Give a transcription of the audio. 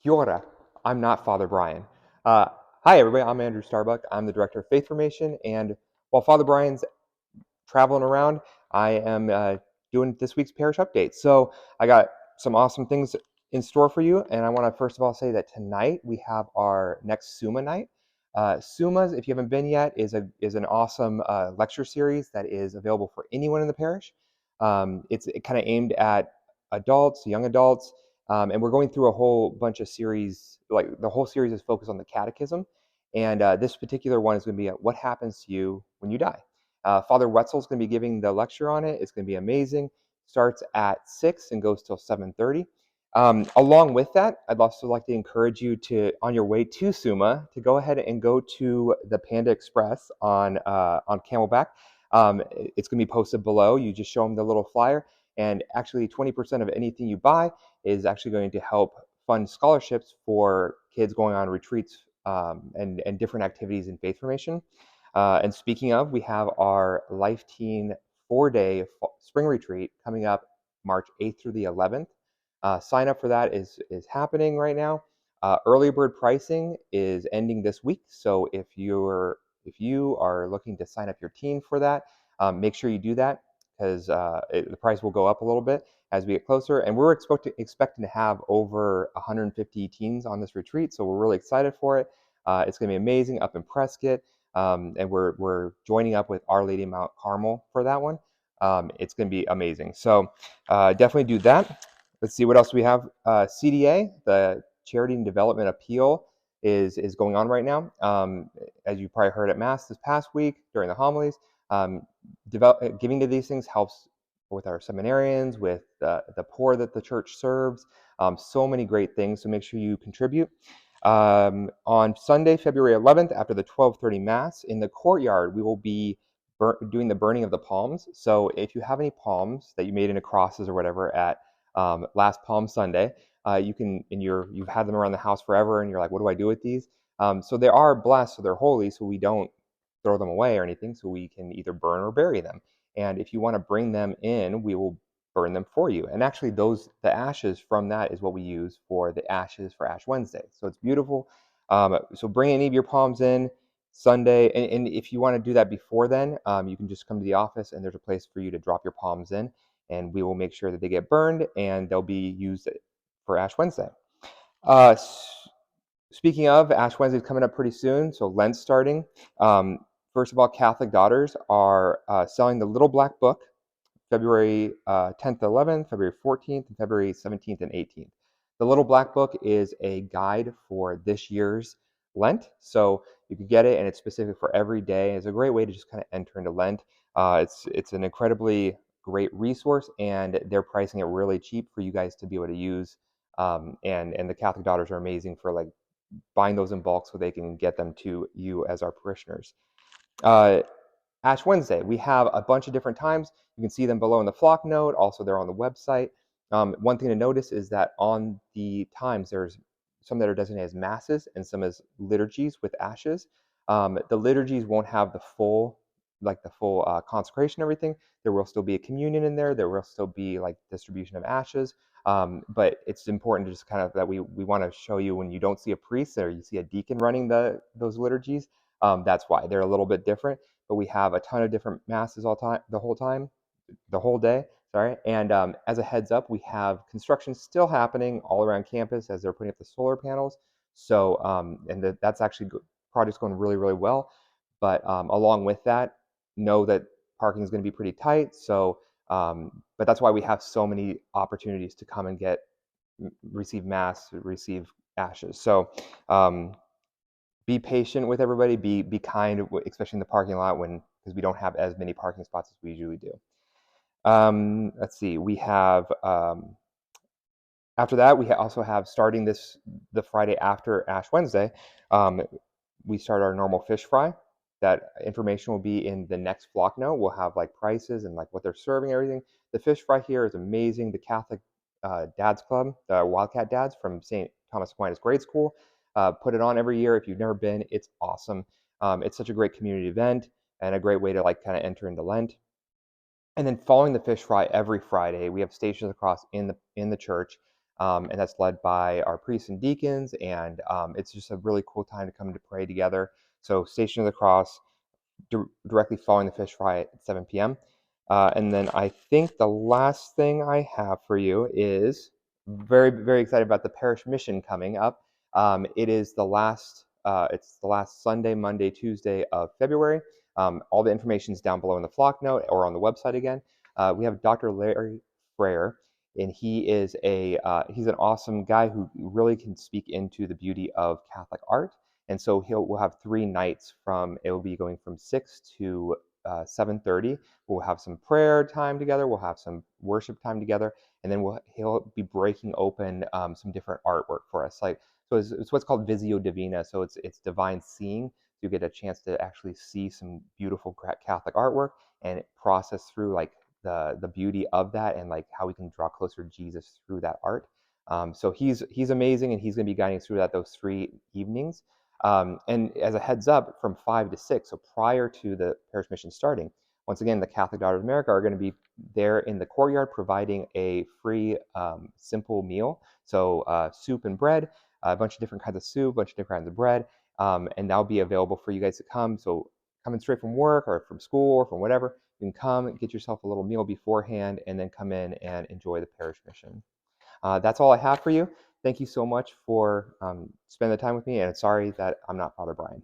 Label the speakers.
Speaker 1: Kia ora. I'm not Father Brian. Uh, Hi, everybody. I'm Andrew Starbuck. I'm the director of Faith Formation. And while Father Brian's traveling around, I am doing this week's parish update. So I got some awesome things in store for you. And I want to first of all say that tonight we have our next Summa night. Summas, if you haven't been yet, is an awesome lecture series that is available for anyone in the parish. It's kind of aimed at adults, young adults, and we're going through a whole bunch of series. Like the whole series is focused on the catechism, and this particular one is going to be what happens to you when you die. Father Wetzel is going to be giving the lecture on it. It's going to be amazing. Starts at 6 and goes till 7:30. Along with that, I'd also like to encourage you to, on your way to Summa, to go ahead and go to the Panda Express on Camelback. It's going to be posted below. You just show them the little flyer, and actually 20% of anything you buy is actually going to help fund scholarships for kids going on retreats and different activities in faith formation. And speaking of, we have our Life Teen 4-day spring retreat coming up March 8th through the 11th. Sign up for that is happening right now. Early bird pricing is ending this week, so if you are looking to sign up your teen for that, make sure you do that because the price will go up a little bit as we get closer. And we're expecting to have over 150 teens on this retreat, so we're really excited for it. It's going to be amazing up in Prescott, and we're joining up with Our Lady of Mount Carmel for that one. It's going to be amazing. So definitely do that. Let's see what else we have. CDA, the Charity and Development Appeal, is going on right now. As you probably heard at Mass this past week during the homilies, giving to these things helps with our seminarians, with the poor that the church serves. So many great things. So make sure you contribute. On Sunday, February 11th, after the 12:30 Mass, in the courtyard, we will be doing the burning of the palms. So if you have any palms that you made into crosses or whatever at last Palm Sunday, you can, and you've had them around the house forever, and you're like, what do I do with these? So they are blessed, so they're holy, so we don't throw them away or anything, so we can either burn or bury them. And if you want to bring them in, we will burn them for you. And actually, the ashes from that is what we use for the ashes for Ash Wednesday. So it's beautiful. So bring any of your palms in Sunday, and if you want to do that before then, you can just come to the office, and there's a place for you to drop your palms in, and we will make sure that they get burned and they'll be used for Ash Wednesday. Speaking of, Ash Wednesday is coming up pretty soon, so Lent's starting. First of all, Catholic Daughters are selling the Little Black Book February 10th to 11th, February 14th, and February 17th and 18th. The Little Black Book is a guide for this year's Lent, so you can get it, and it's specific for every day. It's a great way to just kind of enter into Lent. It's an incredibly great resource, and they're pricing it really cheap for you guys to be able to use. And the Catholic Daughters are amazing for like buying those in bulk so they can get them to you as our parishioners. Ash Wednesday, we have a bunch of different times. You can see them below in the flock note. Also, they're on the website. One thing to notice is that on the times, there's some that are designated as masses and some as liturgies with ashes. The liturgies won't have the full consecration and everything. There will still be a communion in there. There will still be like distribution of ashes. But it's important to just kind of that we want to show you when you don't see a priest or you see a deacon running those liturgies. That's why they're a little bit different. But we have a ton of different masses the whole day. Sorry. And as a heads up, we have construction still happening all around campus as they're putting up the solar panels. So that's actually project's going really, really well. But along with that, know that parking is going to be pretty tight. So, but that's why we have so many opportunities to come and receive mass, receive ashes. So be patient with everybody. Be kind, especially in the parking lot because we don't have as many parking spots as we usually do. Let's see. We have after that we also have starting the Friday after Ash Wednesday. We start our normal fish fry. That information will be in the next flock note. We'll have like prices and like what they're serving, everything. The fish fry here is amazing. The Catholic Dads Club, the Wildcat Dads from St. Thomas Aquinas Grade School, put it on every year. If you've never been, it's awesome. It's such a great community event and a great way to like kind of enter into Lent. And then following the fish fry every Friday, we have stations across in the church. and that's led by our priests and deacons, and it's just a really cool time to come to pray together. So Station of the Cross, directly following the fish fry at 7 p.m. And then I think the last thing I have for you is very, very excited about the Parish Mission coming up. It is it's the last Sunday, Monday, Tuesday of February. All the information is down below in the flock note or on the website again. We have Dr. Larry Frere, and he's an awesome guy who really can speak into the beauty of Catholic art. And so we'll have 3 nights it will be going from 6 to 7:30. We'll have some prayer time together. We'll have some worship time together, and then he'll be breaking open some different artwork for us. So it's what's called Visio Divina. So it's divine seeing. You get a chance to actually see some beautiful Catholic artwork and process through like the beauty of that and like how we can draw closer to Jesus through that art. So he's amazing, and he's going to be guiding us through that those 3 evenings. And as a heads up, from 5 to 6, so prior to the Parish Mission starting, once again, the Catholic Daughters of America are going to be there in the courtyard providing a free, simple meal. So soup and bread, a bunch of different kinds of soup, a bunch of different kinds of bread, and that'll be available for you guys to come. So coming straight from work or from school or from whatever, you can come and get yourself a little meal beforehand and then come in and enjoy the Parish Mission. That's all I have for you. Thank you so much for spending the time with me, and sorry that I'm not Father Brian.